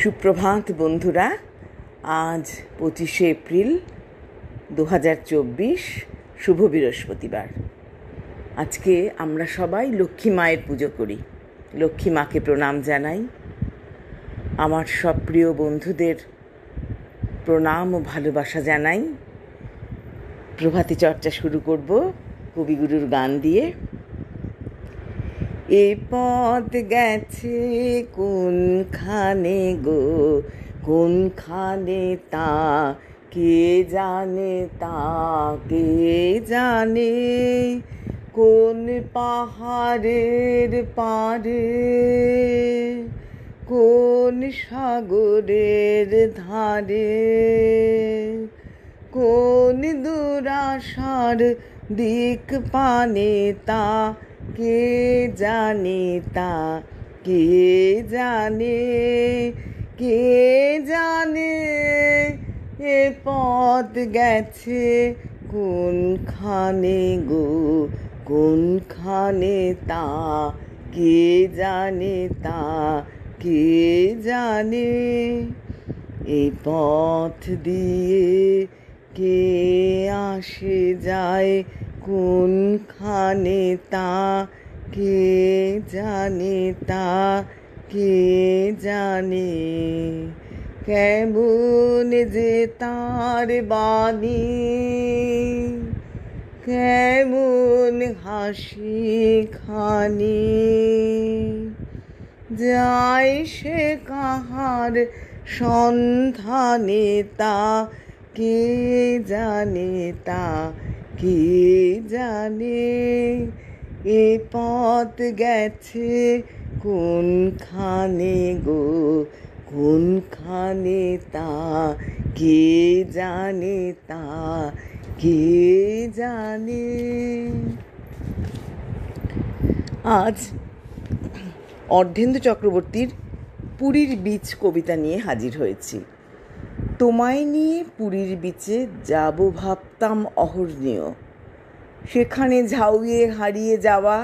সুপ্রভাত বন্ধুরা। আজ 25শে এপ্রিল 2024, শুভ বৃহস্পতিবার। আজকে আমরা সবাই লক্ষ্মী মায়ের পুজো করি, লক্ষ্মী মাকে প্রণাম জানাই। আমার সব প্রিয় বন্ধুদের প্রণাম ও ভালোবাসা জানাই। প্রভাতী চর্চা শুরু করব কবিগুরুর গান দিয়ে। এ পথ গেছে কোনখানে গো, কোনখানে তা কে জানে, তা কে জানে। কোন পাহাড়ের পারে, কোন সাগরের ধারে, কোন দুরাশার দিক পানে তা কে জানে, তা কে জানে, কে জানে। এ পথ গেছে কোনখানে গো, কোনখানে তা কে জানে, তা কে জানে। এই পথ দিয়ে কে আসে যায় কোনখানে তা কে জানে, তা কে জানে। কেমন যে তার বাণী, কেমন হাসি খানি, যায় সে কাহার সন্ধানে তা কে জানে, তা কে জানে। এ পথ গেছে কোনখানে গো, কোনখানে তা কে জানে, তা কে জানে। আজ অর্ধেন্দু চক্রবর্তীর পুরীর বীচ কবিতা নিয়ে হাজির হয়েছি। তোমায় নিয়ে পুরীর বিচে যাব ভাবতাম অহর্নিশ, সেখানে ঝাউয়ে হারিয়ে যাওয়া,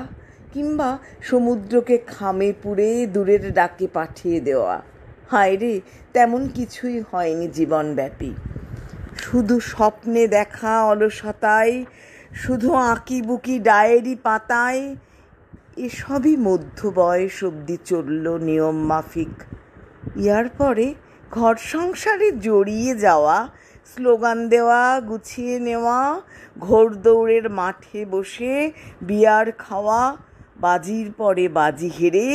কিংবা সমুদ্রকে খামে পুরে দূরের ডাকে পাঠিয়ে দেওয়া। হায় রে, তেমন কিছুই হয়নি জীবনব্যাপী। শুধু স্বপ্নে দেখা অলসতায়, শুধু আঁকিবুকি ডায়েরি পাতায়, এসবই মধ্য বয়স অবধি চলল নিয়ম মাফিক। ইয়ার পরে ঘর সংসারে জড়িয়ে যাওয়া, স্লোগান দেওয়া, গুছিয়ে নেওয়া, ঘোড়দৌড়ের মাঠে বসে বিয়ার খাওয়া, বাজির পরে বাজি হেরে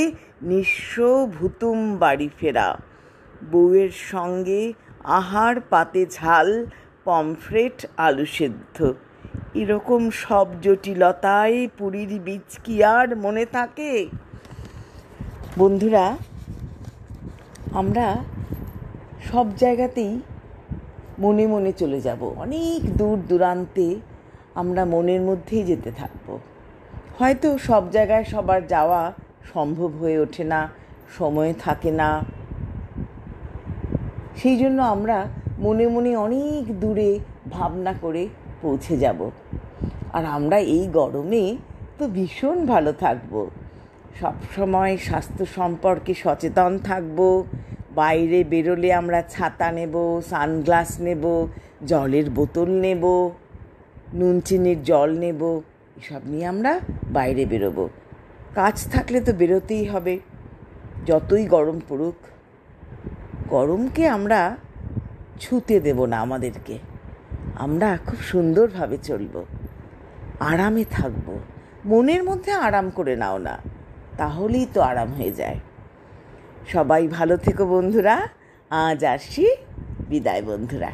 নিঃস্ব ভুতুম বাড়ি ফেরা, বউয়ের সঙ্গে আহার পাতে ঝাল, পমফ্রেট, আলু সেদ্ধ। এরকম সব জটিলতায় পুরীর বীচ কি আর মনে থাকে? বন্ধুরা, আমরা সব জায়গাতেই মনে মনে চলে যাব, অনেক দূর দূরান্তে আমরা মনের মধ্যেই যেতে থাকব। হয়তো সব জায়গায় সবার যাওয়া সম্ভব হয়ে ওঠে না, সময় থাকে না। সেই জন্য আমরা মনে মনে অনেক দূরে ভাবনা করে পৌঁছে যাব। আর আমরা এই গরমে তো ভীষণ ভালো থাকব। সবসময় স্বাস্থ্য সম্পর্কে সচেতন থাকব। বাইরে বেরোলে আমরা ছাতা নেব, সানগ্লাস নেব, জলের বোতল নেব, নুন চিনির জল নেব। এসব নিয়ে আমরা বাইরে বেরোবো। কাজ থাকলে তো বেরোতেই হবে, যতই গরম পড়ুক। গরমকে আমরা ছুঁতে দেব না আমাদেরকে। আমরা খুব সুন্দরভাবে চলব, আরামে থাকব। মনের মধ্যে আরাম করে নাও না, তাহলেই তো আরাম হয়ে যায়। সবাই ভালো থেকো বন্ধুরা। আজ আসছি, বিদায় বন্ধুরা।